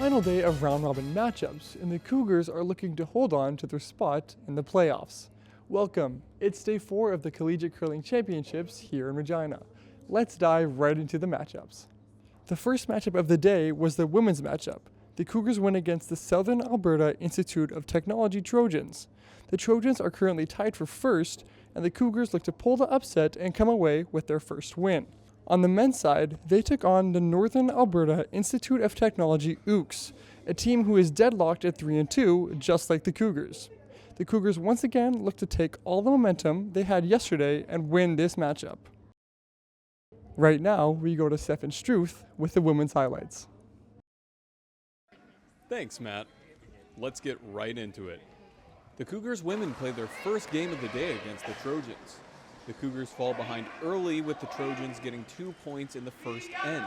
final day of round-robin matchups, and the Cougars are looking to hold on to their spot in the playoffs. Welcome, it's day 4 of the Collegiate Curling Championships here in Regina. Let's dive right into the matchups. The first matchup of the day was the women's matchup. The Cougars went against the Southern Alberta Institute of Technology Trojans. The Trojans are currently tied for first, and the Cougars look to pull the upset and come away with their first win. On the men's side, they took on the Northern Alberta Institute of Technology UKS, a team who is deadlocked at 3-2, just like the Cougars. The Cougars once again look to take all the momentum they had yesterday and win this matchup. Right now, we go to Stefan Struth with the women's highlights. Thanks, Matt. Let's get right into it. The Cougars women play their first game of the day against the Trojans. The Cougars fall behind early with the Trojans getting 2 points in the first end.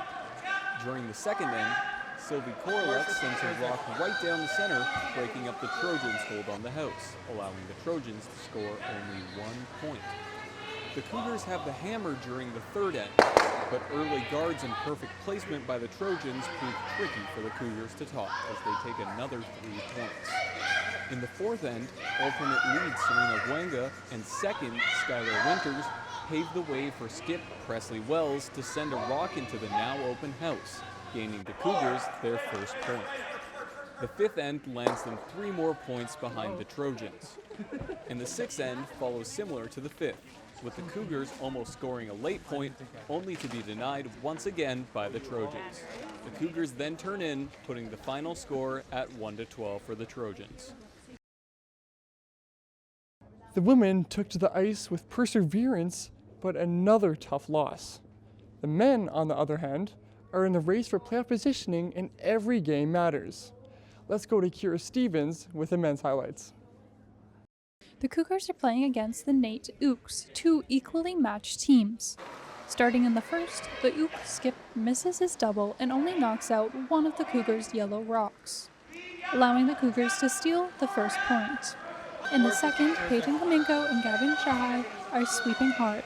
During the second end, Sylvie Korolek sends her rock right down the center, breaking up the Trojans' hold on the house, allowing the Trojans to score only 1 point. The Cougars have the hammer during the third end, but early guards and perfect placement by the Trojans prove tricky for the Cougars to top as they take another 3 points. In the fourth end, alternate lead Serena Wanga and second Skylar Winters paved the way for skip Presley Wells to send a rock into the now open house, gaining the Cougars their first point. The fifth end lands them 3 more points behind the Trojans. And the sixth end follows similar to the fifth, with the Cougars almost scoring a late point, only to be denied once again by the Trojans. The Cougars then turn in, putting the final score at 1-12 for the Trojans. The women took to the ice with perseverance, but another tough loss. The men, on the other hand, are in the race for playoff positioning and every game matters. Let's go to Kira Stevens with the men's highlights. The Cougars are playing against the NAIT UKS, 2 equally matched teams. Starting in the first, the UKS skip misses his double and only knocks out one of the Cougars' yellow rocks, allowing the Cougars to steal the first point. In the second, Peyton Domingo and Gavin Shahai are sweeping hard.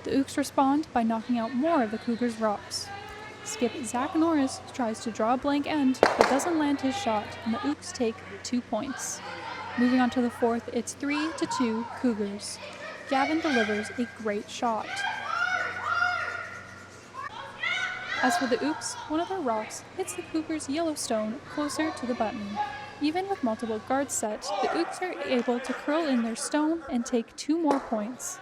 The UKS respond by knocking out more of the Cougars' rocks. Skip Zach Norris tries to draw a blank end, but doesn't land his shot, and the UKS take 2 points. Moving on to the fourth, it's 3-2 Cougars. Gavin delivers a great shot. As for the UKS, one of their rocks hits the Cougars' yellow stone closer to the button. Even with multiple guards set, the UKS are able to curl in their stone and take 2 more points.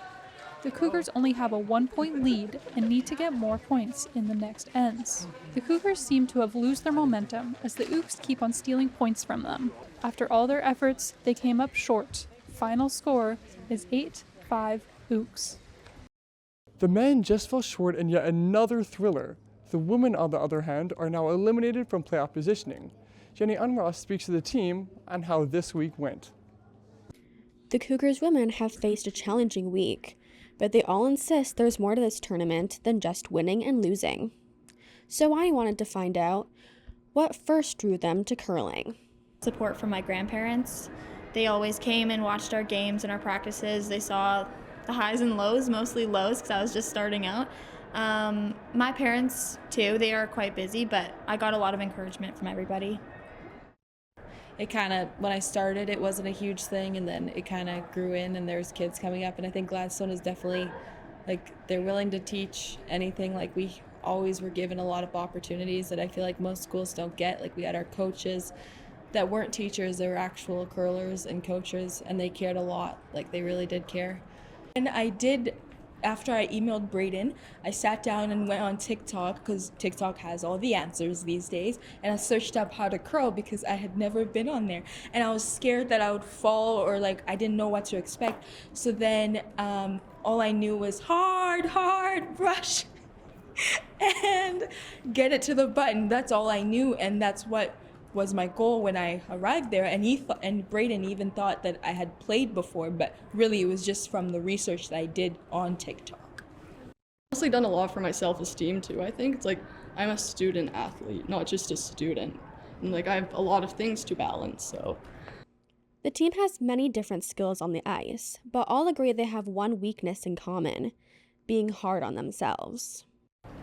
The Cougars only have a 1-point lead and need to get more points in the next ends. The Cougars seem to have lost their momentum as the UKS keep on stealing points from them. After all their efforts, they came up short. Final score is 8-5 UKS. The men just fell short in yet another thriller. The women, on the other hand, are now eliminated from playoff positioning. Jenny Unross speaks to the team on how this week went. The Cougars women have faced a challenging week, but they all insist there's more to this tournament than just winning and losing. So I wanted to find out what first drew them to curling. Support from my grandparents. They always came and watched our games and our practices. They saw the highs and lows, mostly lows because I was just starting out. My parents too, they are quite busy, but I got a lot of encouragement from everybody. When I started, it wasn't a huge thing, and then it kind of grew in, and there's kids coming up, and I think Gladstone is definitely, they're willing to teach anything. We always were given a lot of opportunities that I feel like most schools don't get. We had our coaches that weren't teachers, they were actual curlers and coaches, and they cared a lot. They really did care. And after I emailed Brayden, I sat down and went on TikTok, because TikTok has all the answers these days, and I searched up how to curl because I had never been on there, and I was scared that I would fall or I didn't know what to expect. So then all I knew was hard brush and get it to the button. That's all I knew, and that's what was my goal when I arrived there. And Brayden even thought that I had played before, but really it was just from the research that I did on TikTok. I've honestly done a lot for my self-esteem too. I think it's I'm a student athlete, not just a student, and I have a lot of things to balance. So The team has many different skills on the ice, but all agree they have one weakness in common: being hard on themselves.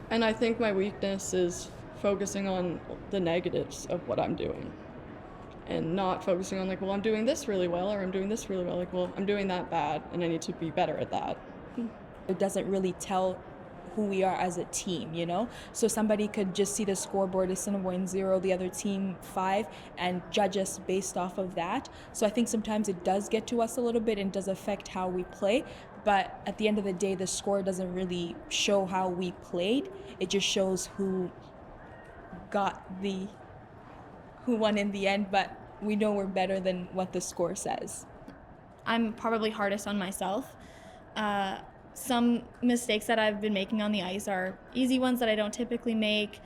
And I think my weakness is focusing on the negatives of what I'm doing and not focusing on like, well, I'm doing this really well or I'm doing this really well. Like, well, I'm doing that bad and I need to be better at that. It doesn't really tell who we are as a team, you know? So somebody could just see the scoreboard, Assiniboine 0, the other team 5, and judge us based off of that. So I think sometimes it does get to us a little bit and does affect how we play. But at the end of the day, the score doesn't really show how we played. It just shows who won in the end, but we know we're better than what the score says. I'm probably hardest on myself. Some mistakes that I've been making on the ice are easy ones that I don't typically make,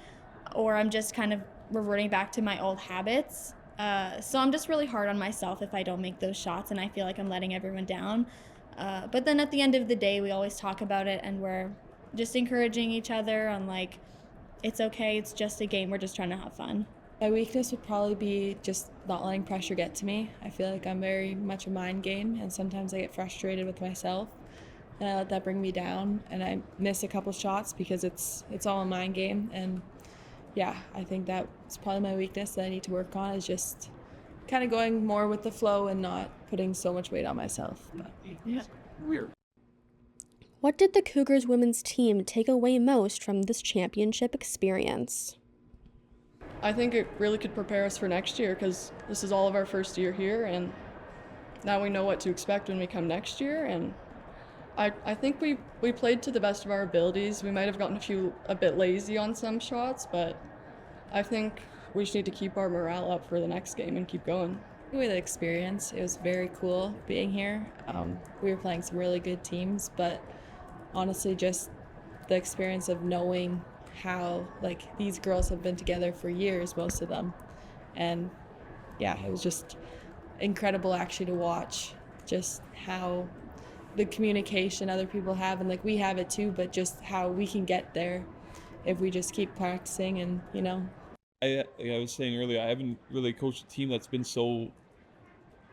or I'm just kind of reverting back to my old habits. So I'm just really hard on myself if I don't make those shots, and I feel like I'm letting everyone down. But then at the end of the day, we always talk about it, and we're just encouraging each other on like, it's okay, it's just a game, we're just trying to have fun. My weakness would probably be just not letting pressure get to me. I feel like I'm very much a mind game, and sometimes I get frustrated with myself, and I let that bring me down, and I miss a couple shots because it's all a mind game. And yeah, I think that's probably my weakness that I need to work on, is just kind of going more with the flow and not putting so much weight on myself. But, yeah. Weird. What did the Cougars women's team take away most from this championship experience? I think it really could prepare us for next year because this is all of our first year here, and now we know what to expect when we come next year. And I think we played to the best of our abilities. We might have gotten a bit lazy on some shots, but I think we just need to keep our morale up for the next game and keep going. With the experience, it was very cool being here. We were playing some really good teams, but honestly, just the experience of knowing how like these girls have been together for years, most of them, and yeah, it was just incredible actually to watch just how the communication other people have, and like we have it too, but just how we can get there if we just keep practicing. And you know, like I was saying earlier, I haven't really coached a team that's been so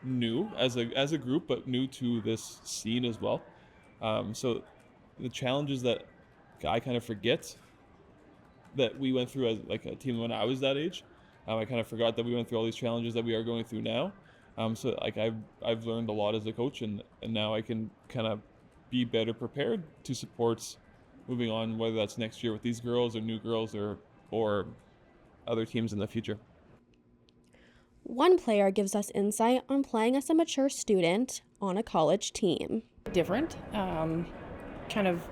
new as a group, but new to this scene as well. So the challenges that I kind of forget that we went through as like a team when I was that age, I kind of forgot that we went through all these challenges that we are going through now. So like I've learned a lot as a coach, and now I can kind of be better prepared to support moving on, whether that's next year with these girls or new girls or other teams in the future. One player gives us insight on playing as a mature student on a college team. Different, kind of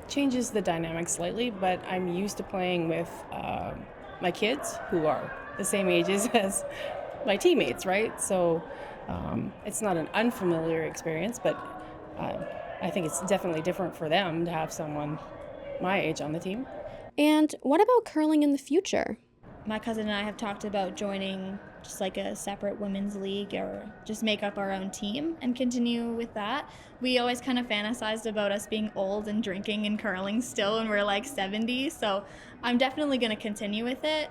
changes the dynamic slightly, but I'm used to playing with my kids who are the same ages as my teammates, right? So it's not an unfamiliar experience, but I think it's definitely different for them to have someone my age on the team. And what about curling in the future? My cousin and I have talked about joining just like a separate women's league, or just make up our own team and continue with that. We always kind of fantasized about us being old and drinking and curling still when we're like 70, so I'm definitely going to continue with it.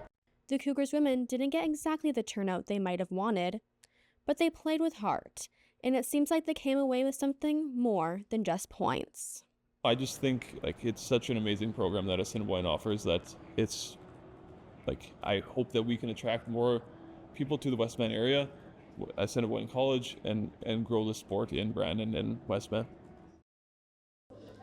The Cougars women didn't get exactly the turnout they might have wanted, but they played with heart, and it seems like they came away with something more than just points. I just think like it's such an amazing program that Assiniboine offers that it's like I hope that we can attract more people to the Westman area, Assiniboine College, and grow the sport in Brandon and Westman.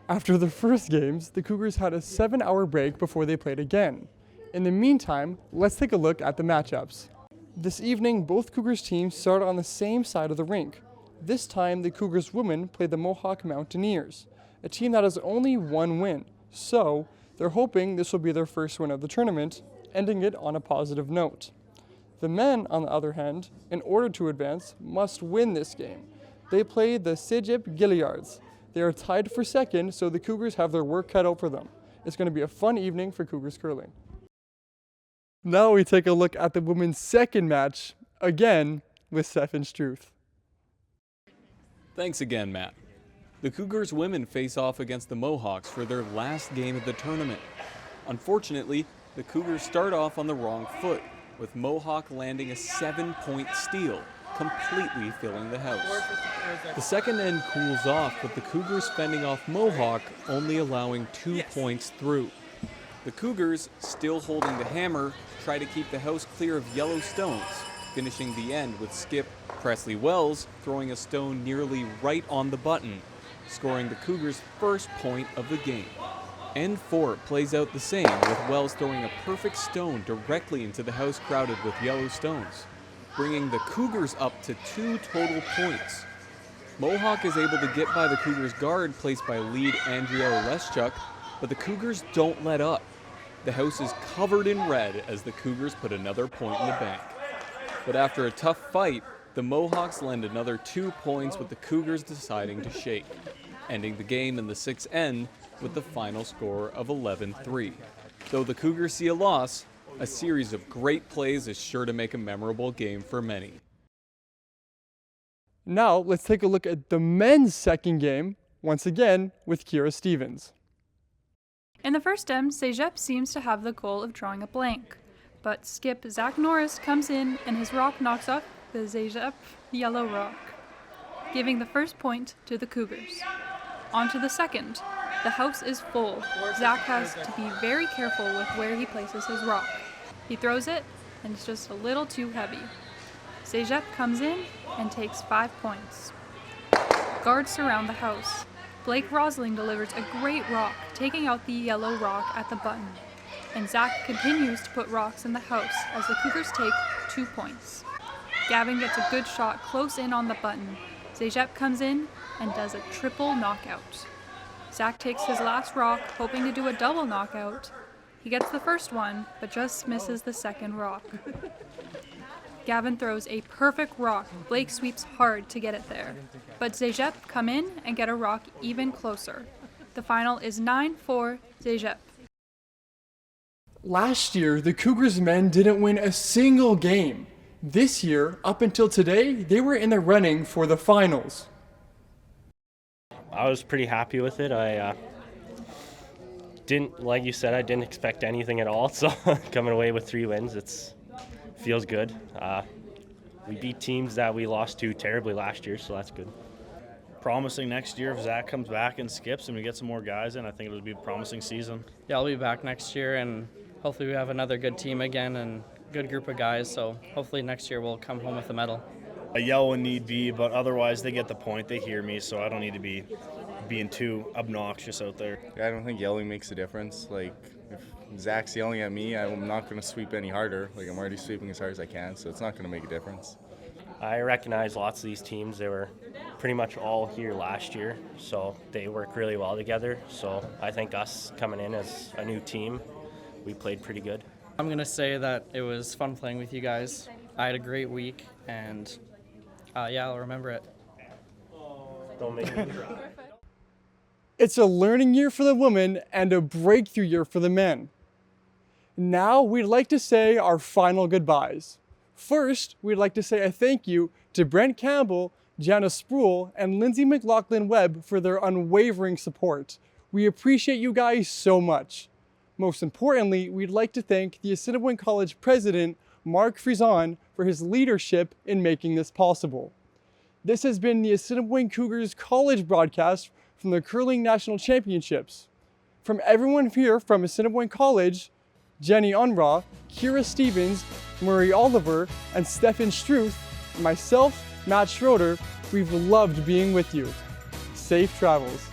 After the first games, the Cougars had a 7-hour break before they played again. In the meantime, let's take a look at the matchups. This evening, both Cougars teams started on the same side of the rink. This time, the Cougars women played the Mohawk Mountaineers, a team that has only one win, so they're hoping this will be their first win of the tournament, ending it on a positive note. The men, on the other hand, in order to advance, must win this game. They play the Sijip Gilliards. They are tied for second, so the Cougars have their work cut out for them. It's going to be a fun evening for Cougars curling. Now we take a look at the women's second match, again with Stefan Struth. Thanks again, Matt. The Cougars women face off against the Mohawks for their last game of the tournament. Unfortunately, the Cougars start off on the wrong foot, with Mohawk landing a 7-point steal, completely filling the house. The second end cools off, with the Cougars fending off Mohawk, only allowing 2 points through. The Cougars, still holding the hammer, try to keep the house clear of yellow stones, finishing the end with skip Presley Wells throwing a stone nearly right on the button, scoring the Cougars' first point of the game. End 4 plays out the same, with Wells throwing a perfect stone directly into the house crowded with yellow stones, bringing the Cougars up to 2 total points. Mohawk is able to get by the Cougars' guard placed by lead Andrea Oleschuk, but the Cougars don't let up. The house is covered in red as the Cougars put another point in the bank. But after a tough fight, the Mohawks lend another 2 points with the Cougars deciding to shake, ending the game in the 6th end with the final score of 11-3. Though the Cougars see a loss, a series of great plays is sure to make a memorable game for many. Now let's take a look at the men's second game, once again with Kira Stevens. In the first end, Cégep seems to have the goal of drawing a blank, but skip Zach Norris comes in and his rock knocks off the Cégep yellow rock, giving the first point to the Cougars. On to the second. The house is full. Zach has to be very careful with where he places his rock. He throws it, and it's just a little too heavy. Cégep comes in and takes 5 points. Guards surround the house. Blake Rosling delivers a great rock, taking out the yellow rock at the button. And Zach continues to put rocks in the house as the Cougars take 2 points. Gavin gets a good shot close in on the button. Cégep comes in and does a triple knockout. Zach takes his last rock, hoping to do a double knockout. He gets the first one, but just misses the second rock. Gavin throws a perfect rock. Blake sweeps hard to get it there. But Cégep come in and get a rock even closer. The final is 9-4 Cégep. Last year, the Cougars men didn't win a single game. This year, up until today, they were in the running for the finals. I was pretty happy with it. I didn't, like you said, I didn't expect anything at all. So coming away with 3 wins, feels good. We beat teams that we lost to terribly last year, so that's good. Promising next year if Zach comes back and skips and we get some more guys in, I think it'll be a promising season. Yeah, I'll be back next year, and hopefully we have another good team again and good group of guys, so hopefully next year we'll come home with a medal. I yell when need be, but otherwise they get the point, they hear me, so I don't need to be being too obnoxious out there. I don't think yelling makes a difference. Like, if Zach's yelling at me, I'm not going to sweep any harder. Like, I'm already sweeping as hard as I can, so it's not going to make a difference. I recognize lots of these teams. They were pretty much all here last year, so they work really well together. So I think us coming in as a new team, we played pretty good. I'm going to say that it was fun playing with you guys. I had a great week, and yeah, I'll remember it. Don't make me cry. It's a learning year for the women and a breakthrough year for the men. Now we'd like to say our final goodbyes. First, we'd like to say a thank you to Brent Campbell, Jana Sproul, and Lindsay McLaughlin-Webb for their unwavering support. We appreciate you guys so much. Most importantly, we'd like to thank the Assiniboine College president, Mark Frison, for his leadership in making this possible. This has been the Assiniboine Cougars college broadcast from the Curling National Championships. From everyone here from Assiniboine College, Jenny Unruh, Kira Stevens, Murray Oliver, and Stefan Struth, myself, Matt Schroeder, we've loved being with you. Safe travels.